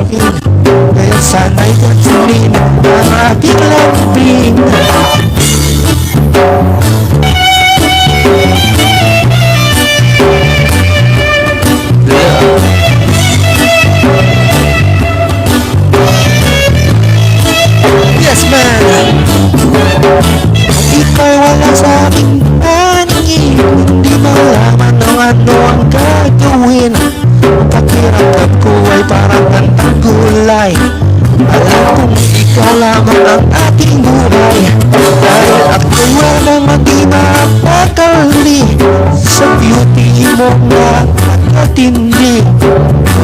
akin. Kaya sana'y pansinin ang aking lambing. Yes, man! Ika'y wala sa aking paningin, hindi malaman ng ano ang gagawin. Pakiramdam ko ay parang kantang gulay. Alam kong ikaw lamang ang aking buhay. Dahil ako'y walang di mapakali sa beauty mo na nakatindi.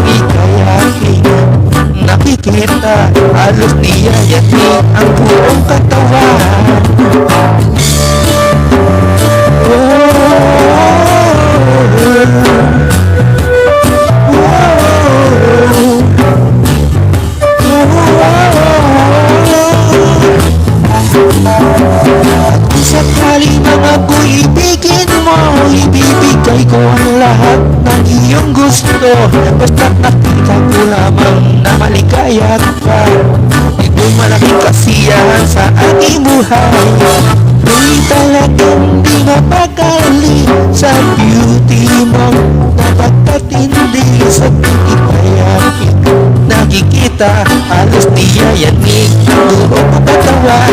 Ika'y aking nakikita, halos niyayati ang buong katawan. Sakali mang ako'y ibigin mo, ibibigay ko ang lahat ng iyong gusto. Basta't nakita ko lamang na maligaya ka, ito'y malaking kasiyahan sa aking buhay. Di talagang di mapakali sa beauty mo, napagkatindi sa ika'y aking nakikita, halos niyayanig ang buong katawan.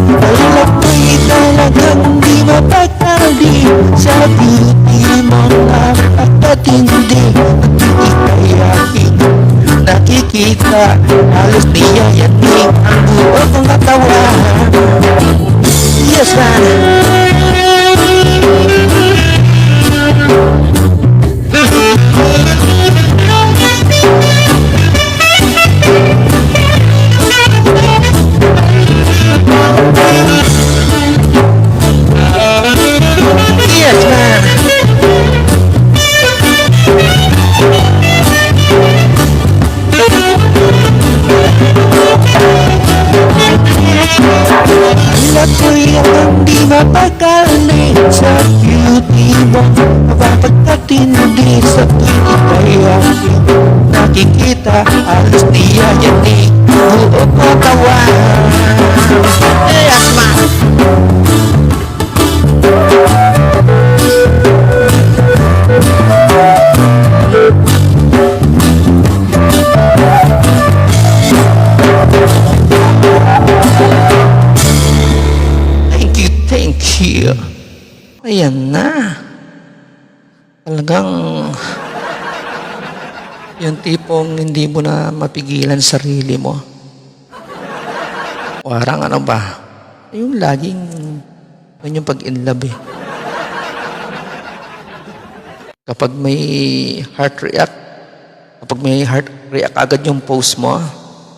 Dahil ako'y talagang di mapakali sa beauty mo, napagkatindi at ika'y aking nakikita, halos niyayanig ang buong katawan. Yes, man! Ako'y ang di mapakali sa beauty mo, napapagkatindi sa ika'y aking nakikita, halos niyayanig ang buong katawan. Yes, man! Thank you. Ayan na. Talagang yung tipong hindi mo na mapigilan sarili mo. Parang ano ba? Yung laging yung pag-in-love eh. Kapag may heart react, agad yung post mo,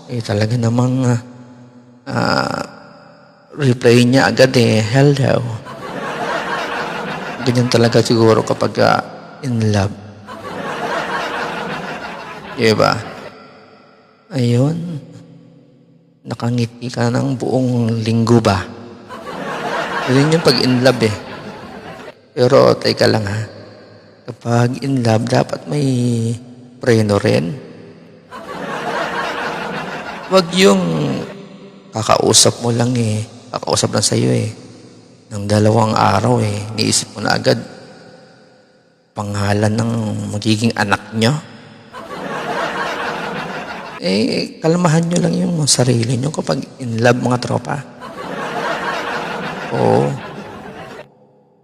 eh talaga namang reply niya agad eh, hello. Ganyan talaga siguro kapag in love. Diba? Ayun. Nakangiti ka ng buong linggo ba? Yun yung pag in love eh. Pero teka lang ha. Kapag in love, dapat may preno rin. Wag yung kakausap mo lang eh. Kakausap lang sa'yo eh. Ng 2 araw eh. Niisip mo na agad pangalan ng magiging anak nyo. Eh, kalmahan nyo lang yung sarili nyo kapag in love, mga tropa. Oo.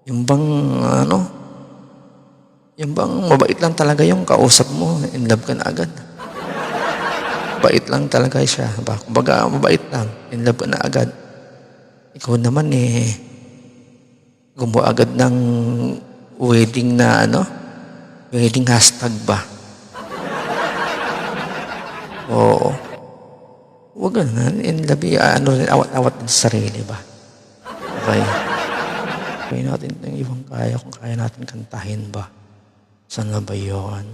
Yung bang, yung bang mabait lang talaga yung kausap mo, in love ka na agad. Mabait lang talaga siya. Kumbaga, mabait lang, in love ka na agad. Ikaw naman eh, gumawa agad ng wedding na wedding hashtag ba? Oo. Huwag na, in love, awat-awat din sa sarili ba? Okay. Kaya natin yung ibang kaya, kung kaya natin kantahin ba? Saan na ba yun?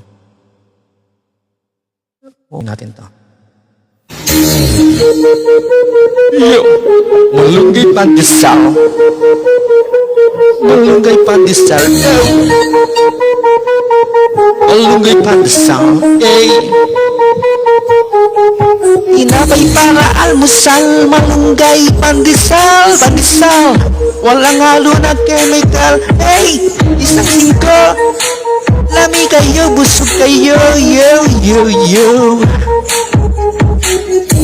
Huwag natin to. Yo, malunggay pandesal. Malunggay pandesal. Malunggay pandesal. Tinapay para almusal, malunggay pandesal, pandesal. Walang halo na chemical. Isang singko. Lami kayo, busog kayo, yo, yo, yo.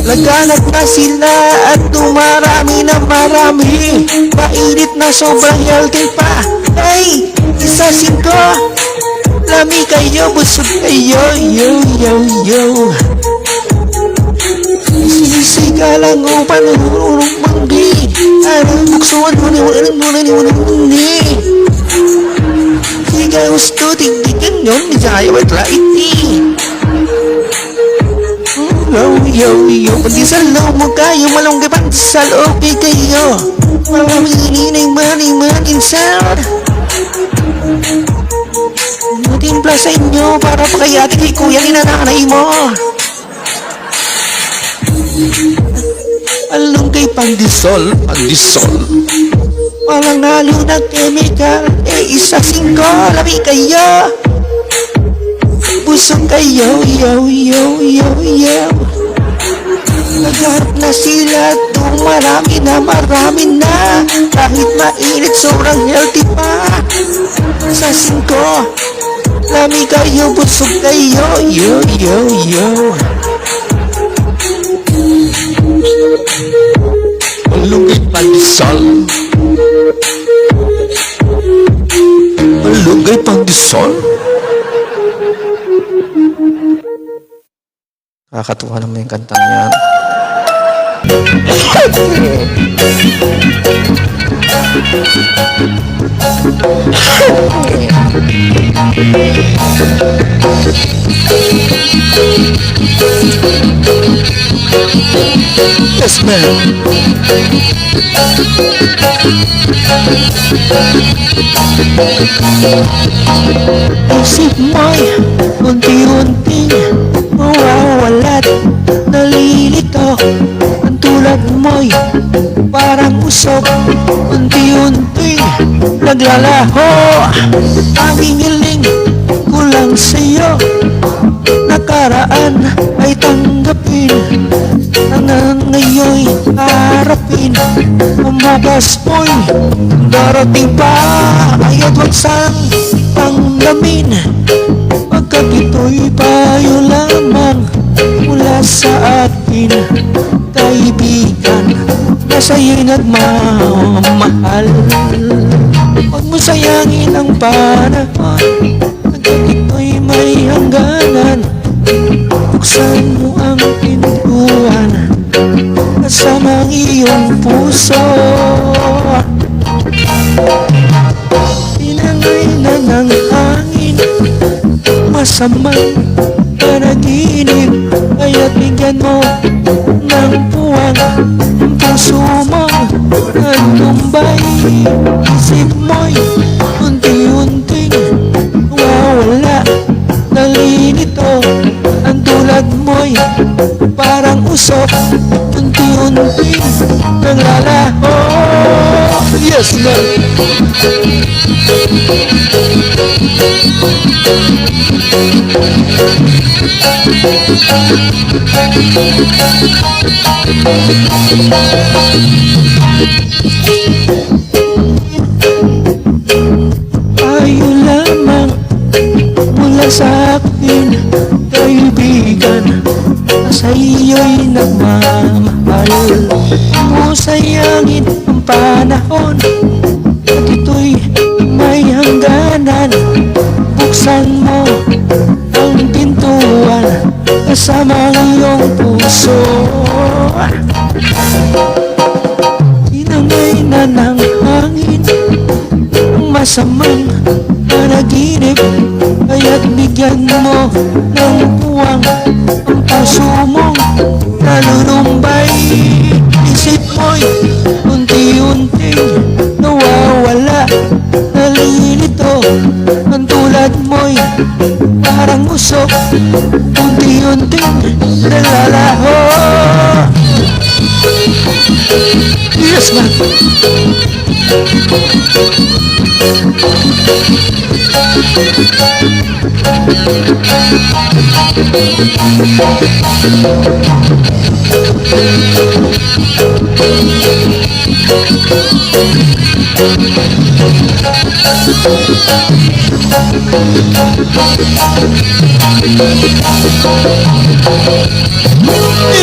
Laganap na sila at dumarami na marami. Mainit na sobrang healthy pa. Isa singko. Lami kayo, busog kayo, yo, yo, yo. Sinisiga lang upang nururong manggi. Anong buksuan mo ni Siga gusto tigdigan yun. Nisaya wala iti. Yo, yo, pandesal mo kayo, malunggay pandesal, okay kayo. Maraming maning sal. Matimpla sa inyo para pakayati kay kuya ni nanay mo. Malunggay pandesal, pandesal. Walang halo na chemical, isa singko, lami kayo. Busog kayo, yo, yo, yo, yo. Nagharap na sila, marami na. Kahit mainit, sobrang healthy pa. Sa singko, lami kayo, busog kayo, yo, yo, yo. Malunggay pandesal. Malunggay pandesal. Kakatuwa naman yung kantang yan. Yes, ma'am. Isip mo'y unti-unting mawawala't nalilito. Ang tulad mo'y parang usok, unti-unting naglalaho. Aming hiling ko lang sa'yo, nakaraan ay tanggapin. Ang ngayoy harapin, ang bukas mo'y darating pa. Aya't wag sang tanggamin, pagkat ito'y payo lamang mula sa atin. Kaibigan na sa'yo'y nagmamahal, huwag mo sayangin ang panahon, pagkat ito'y may hangganan. Buksan mo ang pintuan, kasama ang iyong puso. Pinangay na ng hangin, masamang panaginip. Kaya't bigyan mo ng puwang ang puso mong nagtumbay. Isip mo'y unti-unting wawala, nalilito. Ang tulad mo'y parang usok, unti-unting naglalaho. Yes, ma'am. Ayaw lamang mula sa akin, kaibigan, sa iyo'y nagmamahal. Mo sayangin ang panahon, at ito'y may hangganan. Buksan mo ang pintuan, kasama ang iyong puso. Tinangay na ng hangin ang masamang panaginip. Kaya't bigyan mo ng puwang ang puso mong nalunumbay. Isip mo'y unti-unting nawawala, nalilito. Ang tulad mo'y parang usok, unti-unting naglalaho. Yes, man.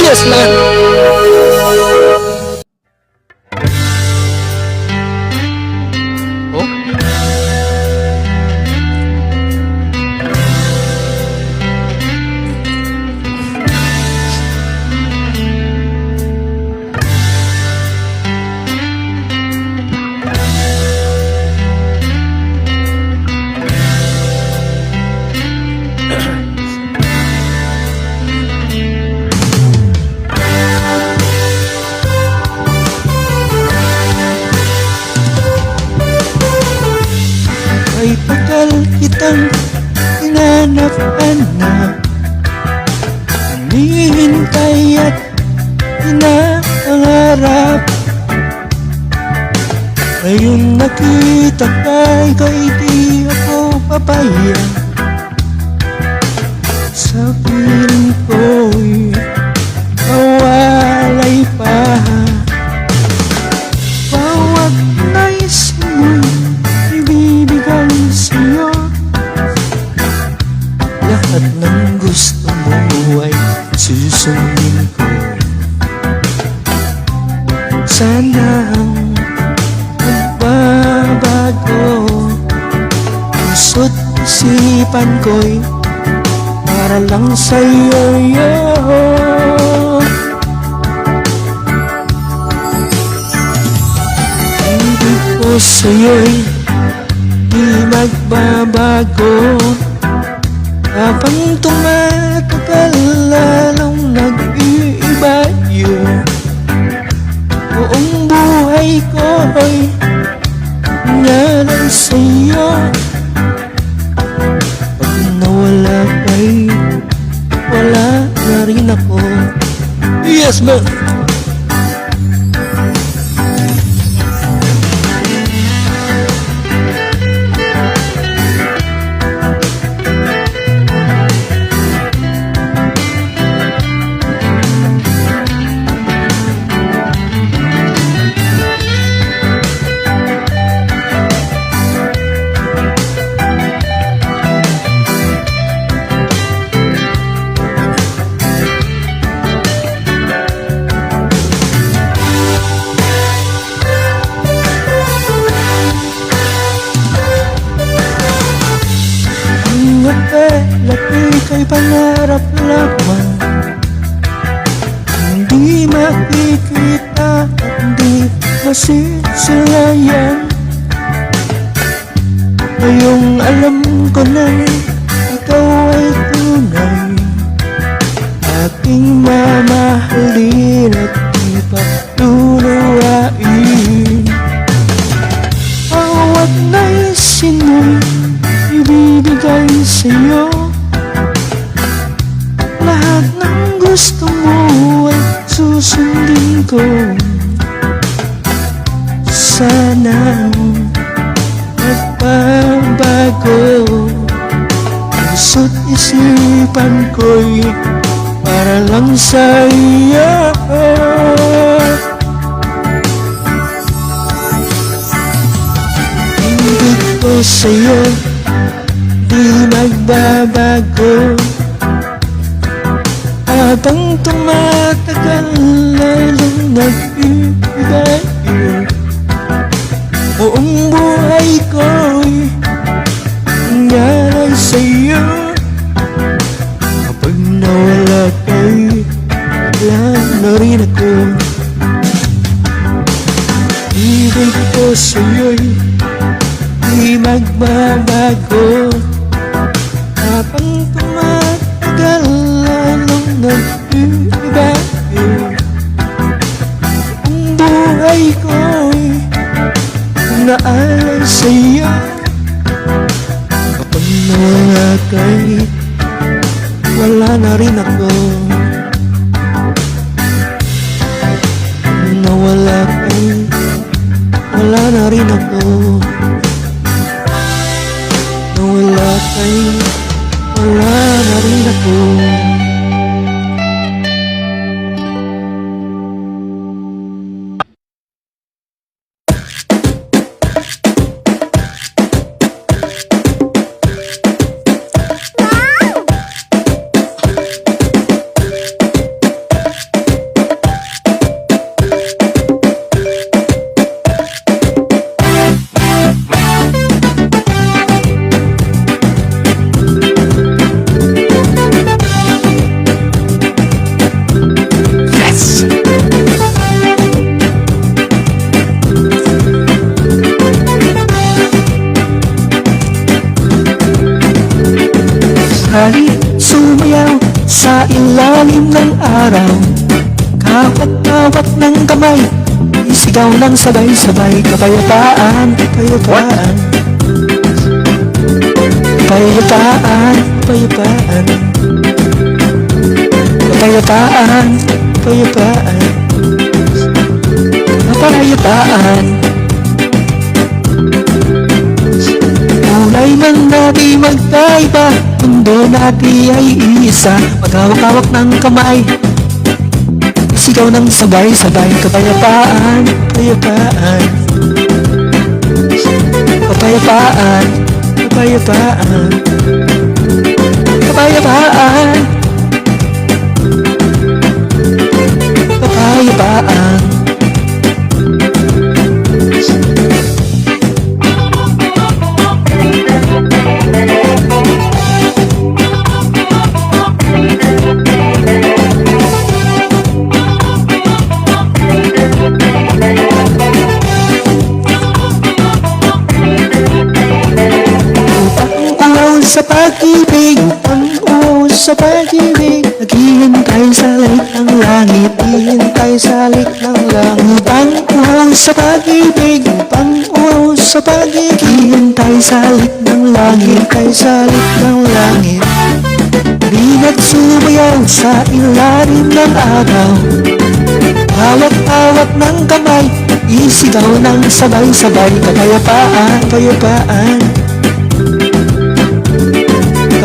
Yes, man. Oh, ay tagal kitang hinanap-hanap, hinihintay at hinapangarap. Ngayon nakita ka'y di ako papaya. Sa piling ko'y mawalay pa. Bawat nais mo'y ibibigay sa'yo. Lahat ng gusto mo ay susundin ko. Sana ang magbabago, puso't isipan ko'y para lang sa'yo. Hindi ko sa'yo'y di magbabago. Habang tumatagal lalong nag-iiba yun. Buong buhay ko'y nangyari sa'yo. Pag nawala ka'y wala na rin ako. yes, man. Laki kay pangarap lamang, hindi makikita at hindi masisilayan. Ngayong alam ko na ikaw ay tunay, aking mamahalin at ipagtuluwain. Bawat naisin mo'y ibibigay sa'yo. Lahat ng gusto mo ay susundin ko. Sana magbabago, puso't isipan ko'y para lang sa'yo. Hindi ko sa'yo di magbabago. Habang tumatagal lalong nag-iiba yun. Buong buhay ko'y nangyari sa'yo. Kapag nawala ka'y wala na rin ako. Ibig ko sa'yo'y di magbabago. Habang tumatagal lalong nag-iba yun. Ang buhay ko'y naalay sa'yo. Kapag nawala ka'y wala na rin ako. Kapag nawala ka'y ilalim ng araw. Kawat-kawat ng kamay, isigaw ng sabay-sabay. Kapayapaan, kapayapaan. Kapayapaan, kapayapaan. Kapayapaan, kapayapaan. Kapayapaan. Kulay man natin magkaiba, mundo natin ay isa. Maghawak-hawak ng kamay, sigaw ng sabay-sabay. Kapayapaan, kapayapaan. Kapayapaan, kapayapaan. Kapayapaan, kapayapaan. Sa pag-ibig, ang sa pag-ibig. Naghihintay sa lik ng langit, hihintay sa lik ng langit. Pang-uhaw sa pag-ibig, pang-uhaw sa pag-ibig. Hihintay sa lik ng langit, hihintay sa lik ng langit. Di nagsumayaw sa ilalim ng araw. Hawak-hawak ng kamay, isigaw ng sabay-sabay. Kapayapaan, kapayapaan.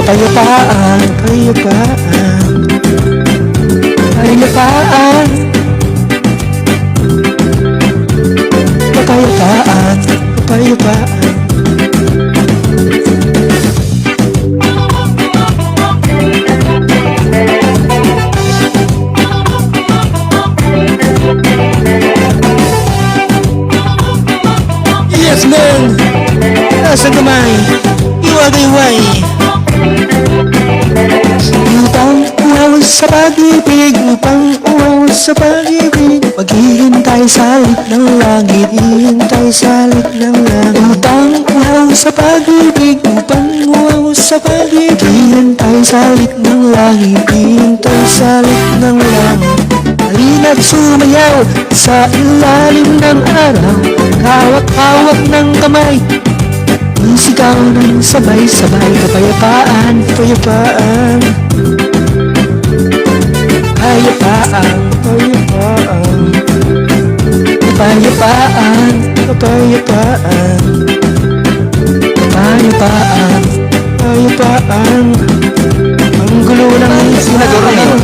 Kapayapaan, kapayapaan. Kapayapaan. Kapayapaan, kapayapaan. Yes, man! Nasa kamay, iwagay-way. Upang uhaw sa pag-ibig, upang uhaw sa pag-ibig. Maghihintay sa lik ng langit, hihintay sa lik ng langit. Upang uhaw sa pag-ibig, upang uhaw sa pag-ibig. Hihintay sa lik ng langit, hihintay sa lik ng langit. Halina't sumayaw sa ilalim ng araw. Hawak-hawak ng kamay, isigaw ng sabay-sabay. Kapayapaan, kapayapaan. Kapayapaan, kapayapaan. Kapayapaan, kapayapaan. Kapayapaan, kapayapaan. Ang gulo ng senador na yun.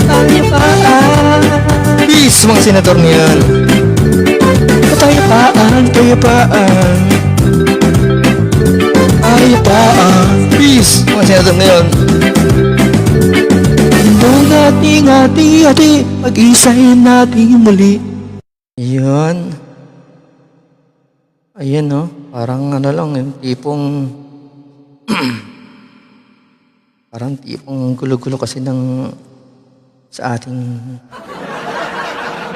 Kapayapaan. Peace, mga senador niyan. Kapayapaan, kapayapaan. Kapayapaan. Peace, mga senador ngayon. Mundo nating hati-hati, pag-isahin natin muli. Yun. Ayan, no? Parang ano lang, yung tipong... parang tipong gulo-gulo kasi ng... sa ating...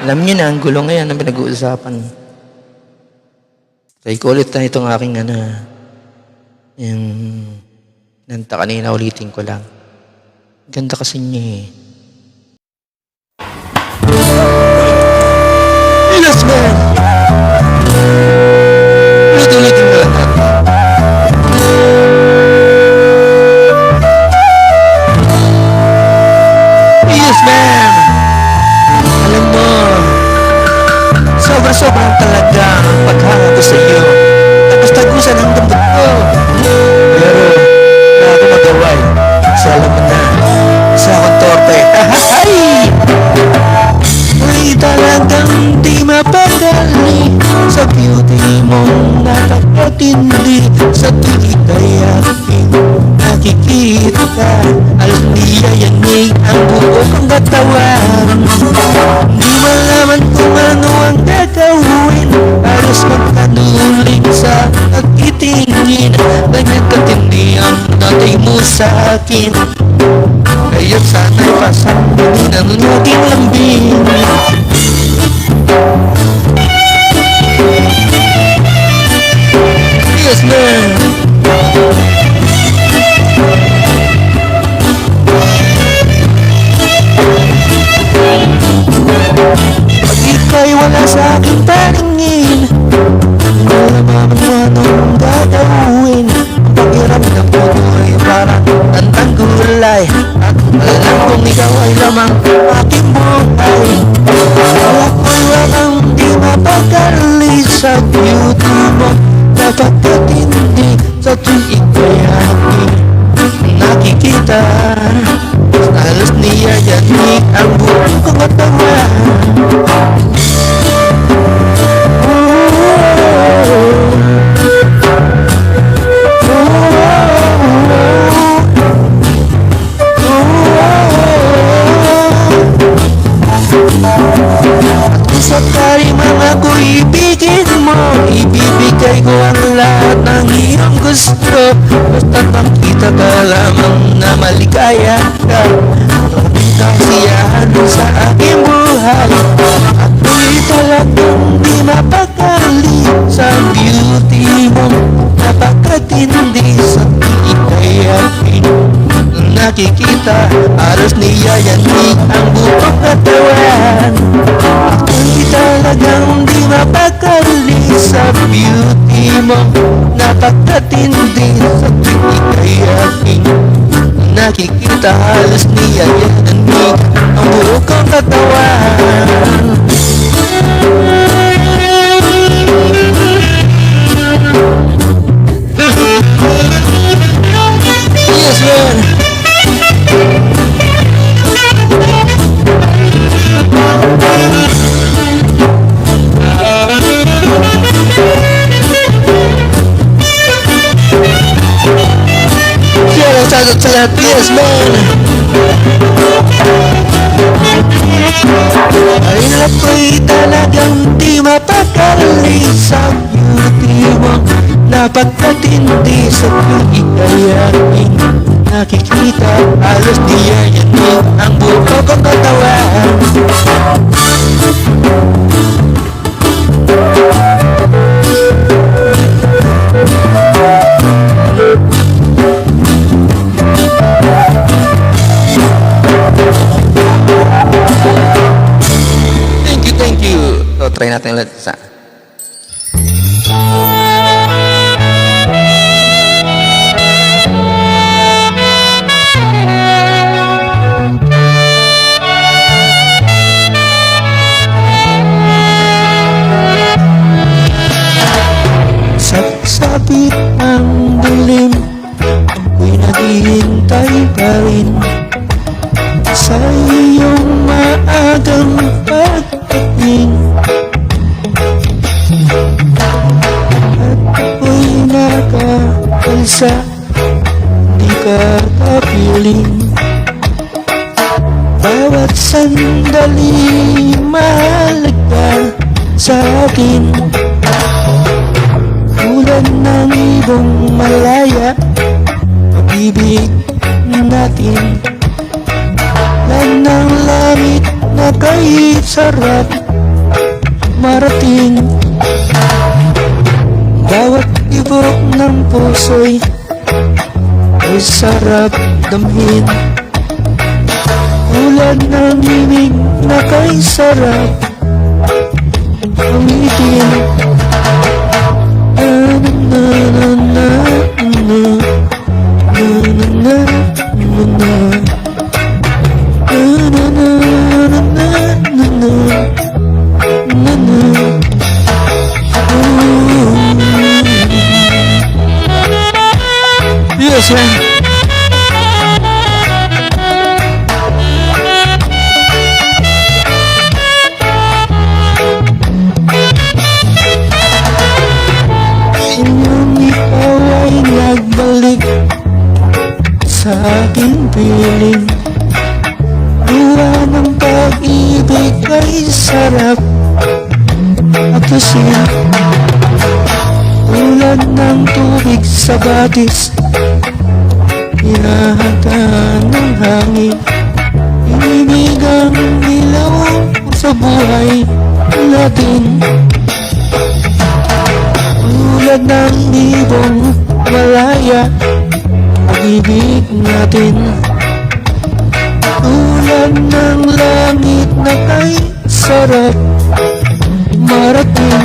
Alam niyo na, ang gulo ngayon ang pinag-uusapan. Try ko ulit na itong aking ano... yung... nanta kanina, ulitin ko lang. Ganda kasi niya eh. Yes, man! Ulitin ko lang natin. Yes, man! Alam mo, sobra-sobrang talaga ang paghanga ko sa iyo. Tagus-tagusan ang damdag ko. Pero, wala ako magawa eh. Kasi alam mo na, isa akong torpe. Ay! Ay, talagang di mapadali sa beauty mong napakatindi. Sa tuwid ay aking nakikita. Alam niya yanig ang buo kong katawan. Di malaman kung ano ang gagawin. Halos magkanuling sa pagtitingin. Ganyan katindi ang dating mo sa akin. Kaya sana'y pasanin ang naging lambing. Yes, man! maligaya ka. Ang kasiyahan sa aking buhay. Ako'y talagang di mapakali sa beauty mo. Napakatindi sa ika'y aking nakikita. Halos niyayanig ang buong katawan. Ako'y talagang di mapakali sa beauty mo. Napakatindi sa ika'y aking nakikita. Halos niyayanig ang buong katawan. Yes, man. Shout out to that, yes, man. Ay ako'y talagang di mapakali sa beauty mo. Napakatindi sa ika'y aking nakikita. Halos di yayanig ang buong kong katawan. Thank you. So, try natin ulit isa. Sabit ang dilim, ako'y naghihintay pa rin sa iyong maagang pagdating. At ako'y nakakalsa, di ka kapiling. Bawat sandali mahalaga sa akin. Tulad ng ibong malaya, pag-ibig natin. Lan ng langit na kahit sarap marating. Bawat ibok ng puso'y ay sarap damhin. Tulad ng ibig na kahit sarap gamitin. Yes, man. Inyong ikaw ay nagbalik sa aking piling. Duwa ng pag-ibig ay sarap at asin. Tulad ng tubig sa batis, hinahagaan ng hangin. Ibig ang ilaw sa buhay natin. Tulad ng ibong malaya, pag-ibig natin. Tulad ng langit na kay sarap marating.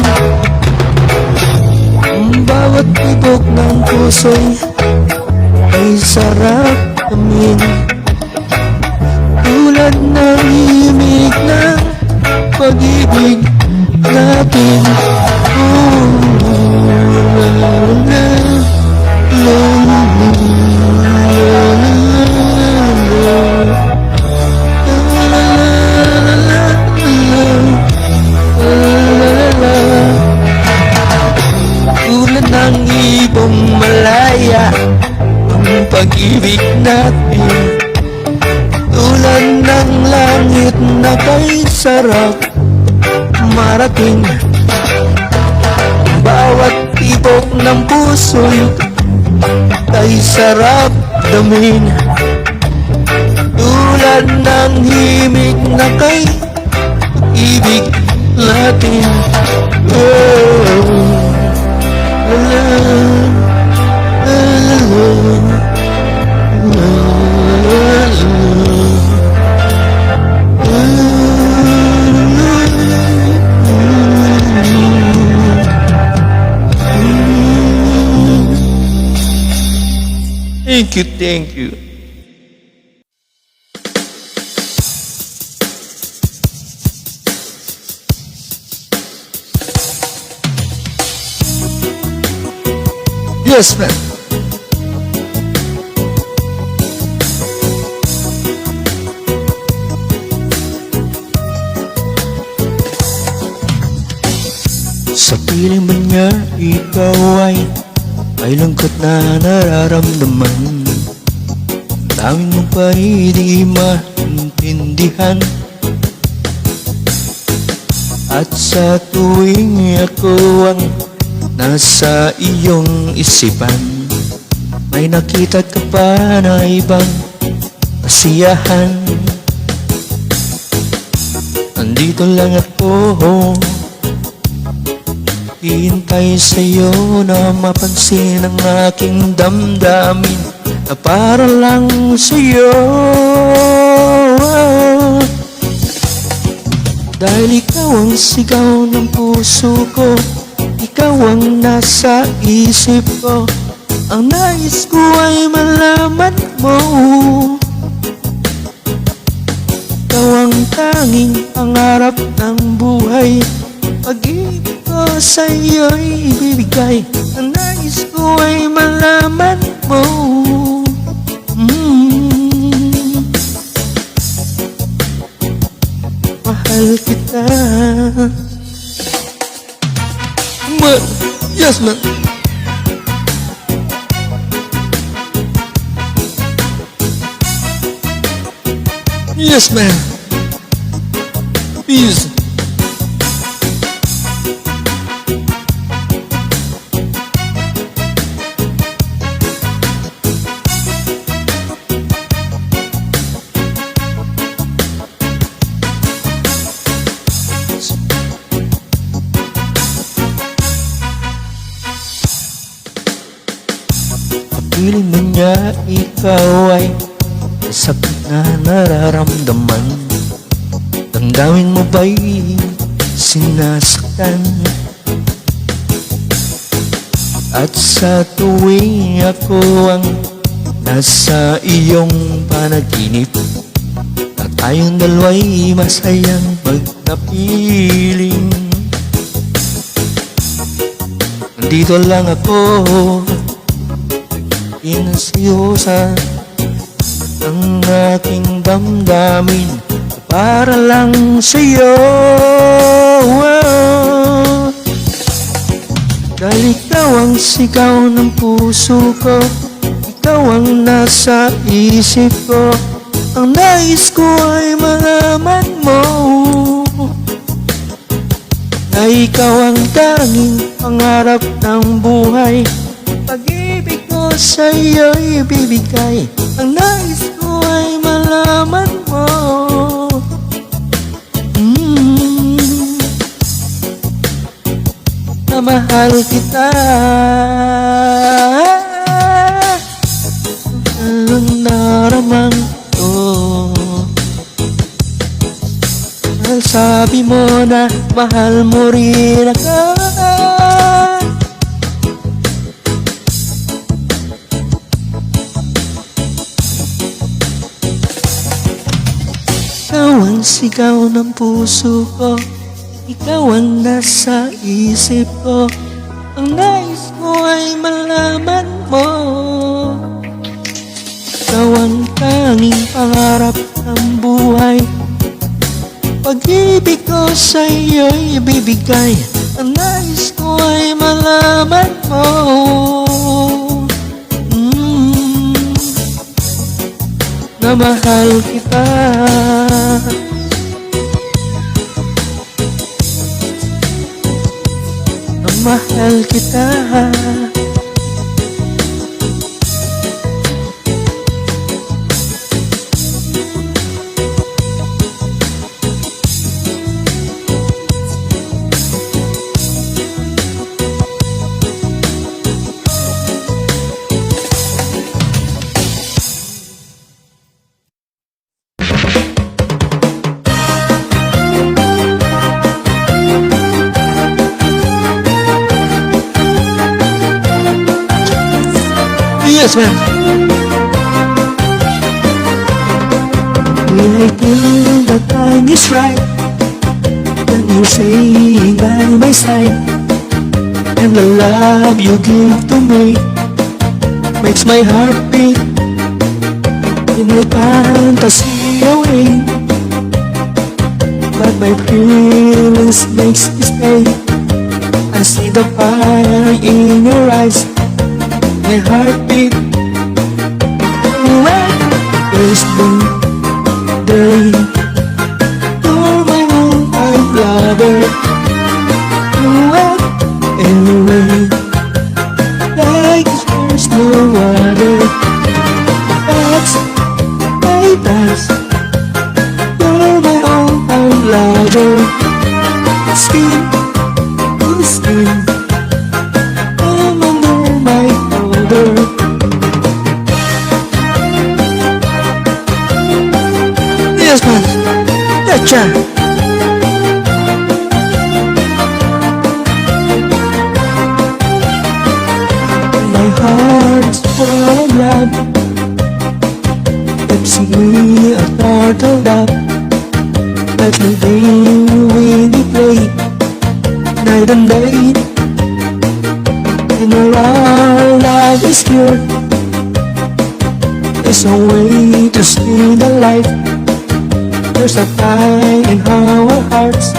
Bawat tibok ng puso'y ay sarap amin. Tulad ng himig ng pag-ibig natin. Tulad ng ibong malaya, ang pag-ibig natin. Tulad ng langit na kay sarap marating. Bawat tibok ng puso'y ay sarap damin. tulad ng himig na kay ibig natin. Oh, la, la, la, la, Thank you, thank you. Yes, ma'am. Sa piling ba niya ikaw ay may lungkot na nararamdaman? Daming mo pa hindi maintindihan. At sa tuwing ako ang nasa iyong isipan, may nakita ka pa na ibang kasiyahan. Andito lang ako, hihintay sa'yo na mapansin ang aking damdamin na para lang sa'yo. Dahil ikaw ang sigaw ng puso ko, ikaw ang nasa isip ko, ang nais ko ay malaman mo. Ikaw ang tanging pangarap ng buhay, pag-ibig ko sa'yo'y ibibigay, ang nais ko ay malaman mo. Mahal kita. Yes, ma'am. Yes, ma'am. Please. Piling mo niya ikaw ay sakit na nararamdaman. Damdamin mo ba'y sinasaktan? At sa tuwing ako ang nasa iyong panaginip, na tayong dalawa'y masayang magkapiling. Nandito lang ako, inasyosa ang aking damdamin para lang sa'yo. Dahil ikaw ang sigaw ng puso ko, ikaw ang nasa isip ko, ang nais ko ay malaman mo na ikaw ang tanging pangarap ng buhay. Pag-ibig ko sa'yo'y ibibigay, ang nais ko ay malaman mo. Na mahal kita. Ang naramang to, dahil sabi mo na mahal mo rin ako. Ikaw ang sigaw ng puso ko, ikaw ang nasa isip ko, ang nais ko ay malaman mo. Ikaw ang tanging pangarap ng buhay, pag-ibig ko sa'yo'y ibibigay, ang nais ko ay malaman mo. Na mahal kita. Na mahal kita. Yes, man. When I feel the time is right, when you're staying by my side, and the love you give to me makes my heart beat in my fantasy away. But my feelings makes me stay. I see the fire in your eyes, my heartbeat. First day, you're my all-time lover. Anyway, like there's no other. That's you're my all-time lover. Skin to skin, I'm under my cover. Yes, man. Gotcha. My heart's full of love. Keeps me a turtled up. Every day we play, night and day. And our love is pure. There's a way to see the light. There's a fire in our hearts,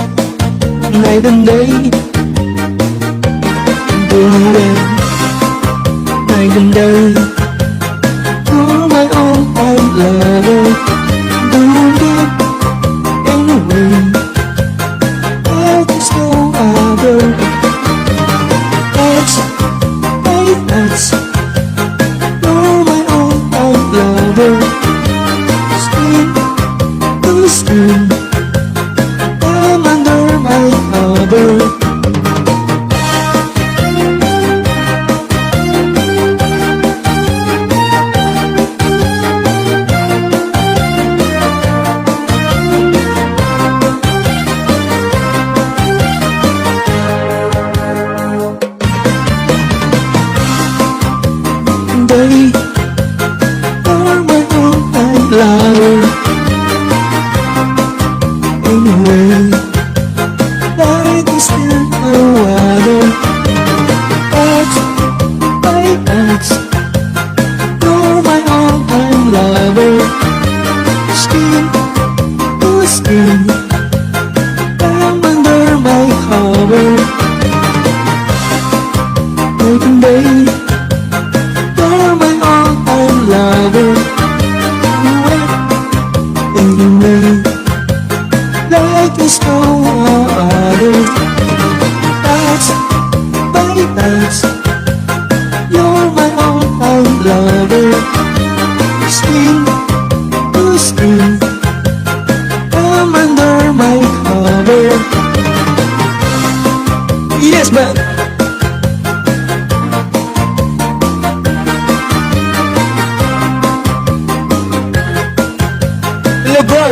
night and day. Doing night and day. You're my all-time lover. Doing it anyway. There's no other. That's you're my all-time lover. Skin to skin, I'm under my cover. Day, you're my all-time lover. Anyway, like is still no other. That's you're my all-time lover. Skin to skin, I'm under my cover. Night and day, you're my all-time lover. Anyway, like there's no other. That's you're my all-time lover. Skin to skin, I'm under my cover. Yes, man. Hello, bro.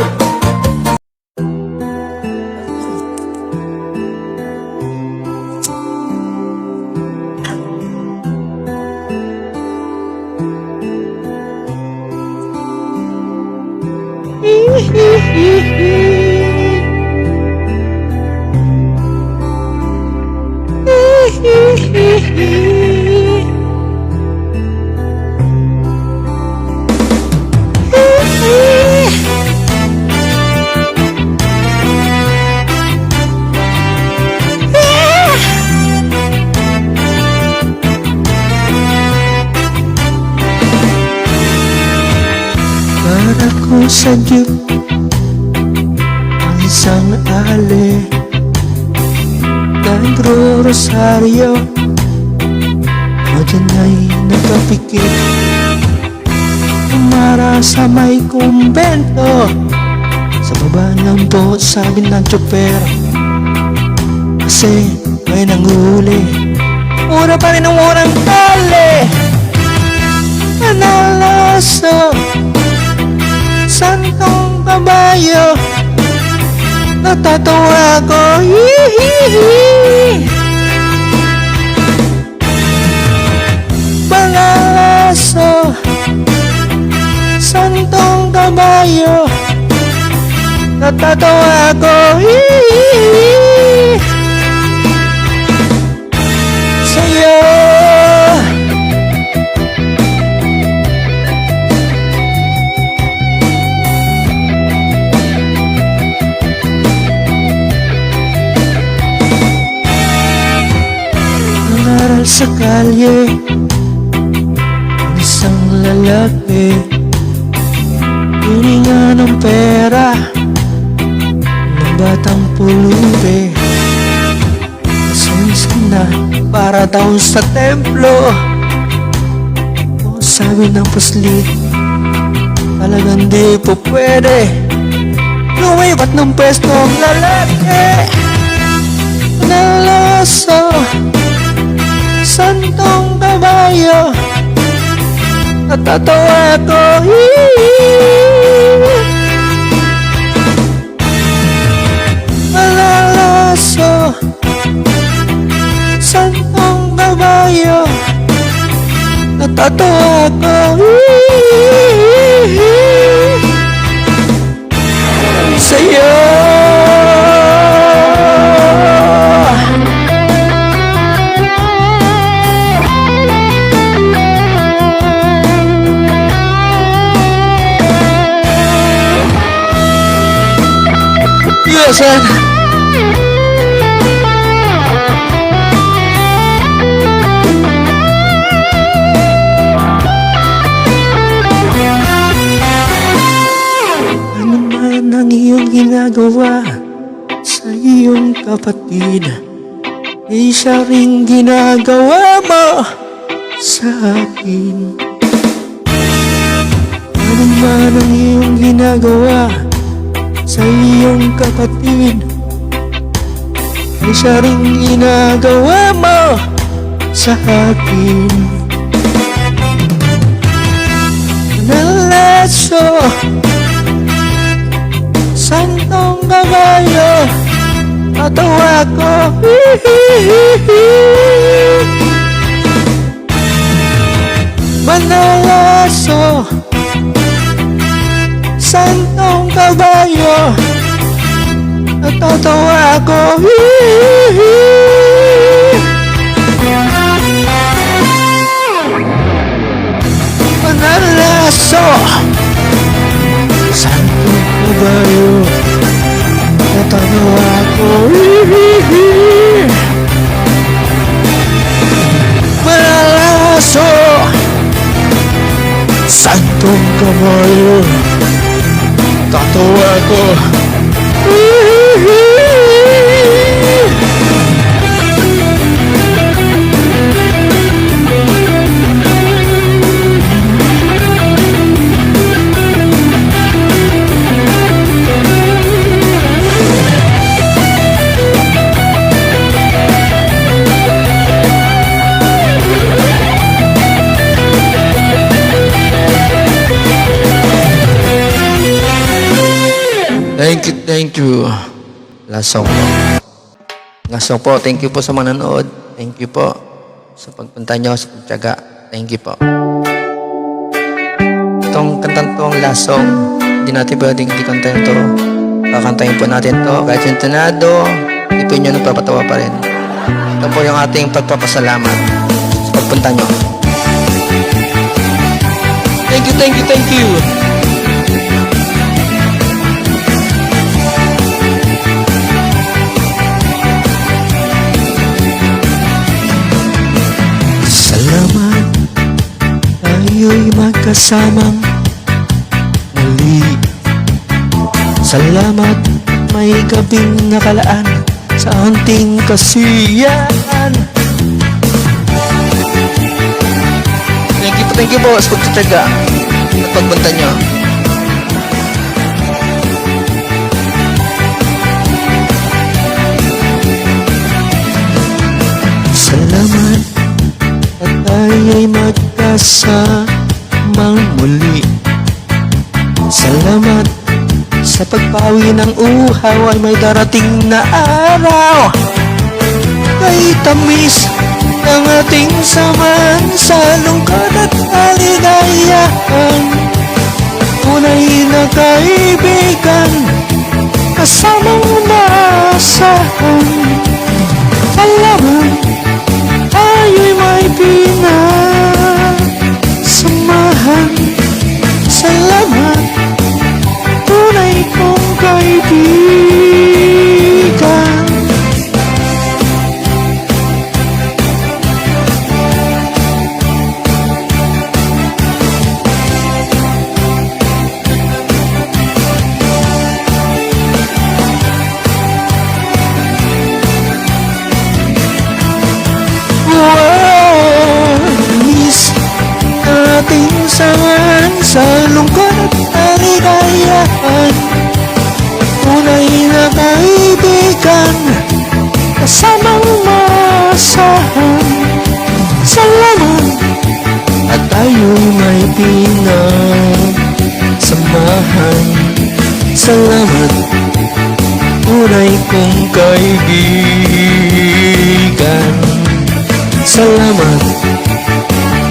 Para ko sa jeep ang isang ali, nagro-rosaryo, o dyan ay nagkapikit. Umara sa may kumbento, sa baba ng boat sabi ng tsoper, kasi may nanghuli. Mura pa rin ang murang tali, analaso, santong kabayo, natatawa ko, hihihi. Pangalaso, kabayo, natatawa ako sa'yo. Nangaral sa kalye ang isang lalaki, hininga ng pera ng batang pulubi. Masulis na para daw sa templo. O sabi ng puslit, talagang di po pwede lumipat ng pwesto ang lalaki. Nalaso, santong kabayo, natatawa ko malalaso, santong kabayo, natatawa ko sa'yo. Yes, ano man ang iyong ginagawa sa iyong kapatid, ay siya ring ginagawa mo sa akin. Ano man ang iyong ginagawa sa iyong kapatid, ay siya ring ginagawa mo sa akin. Nalaso, santong kabayo, natawa ko manalaso, santong kabayo, natatawa ko manalaso, santong kabayo, natatawa ko manalaso, santong kabayo, tatawa ko. Thank you. Last song po. Last song po. Thank you po sa manonood. Thank you po sa pagpunta nyo, sa pagtyaga. Thank you po. Itong kantang to, ang last song, hindi natin pwedeng hindi kantahin to. Kakantahin po natin to. Kahit yung tunado, hindi po nyo nagpapatawa pa rin. Ito po yung ating pagpapasalamat sa pagpunta nyo. Thank you, thank you, thank you. Salamat, tayo'y magkasamang muli. Salamat, may gabing nakalaan sa ating kasiyahan. Thank you po sa pagtataga at pagbanta nyo. Salamat at tayo'y magkasamang muli. Salamat sa pagpawi ng uhaw ay may darating na araw. Kay tamis ng ating saman sa lungkot at kaligayahan, tunay na kaibigan, kasamang maasahan. Alam tayo'y may pinagsamahan. Salamat, tunay kong kaibigan. Walis ating samahan sa lungkot at kaligayahan. Tunay na kaibigan, kasamang maasahan. Salamat at tayo'y may pinagsamahan. Salamat, tunay kong kaibigan. Salamat,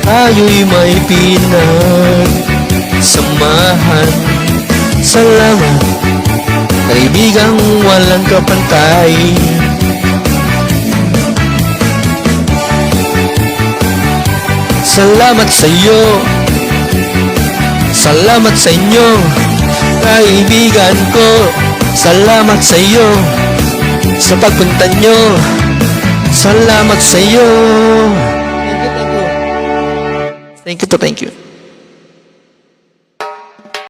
tayo'y may pinagsamahan. Salamat, kaibigang walang kapantay. Salamat sa iyo, salamat sa inyo, kaibigan ko. Salamat sa iyo, sa pagpunta nyo. Salamat sa iyo. Thank you. Thank you.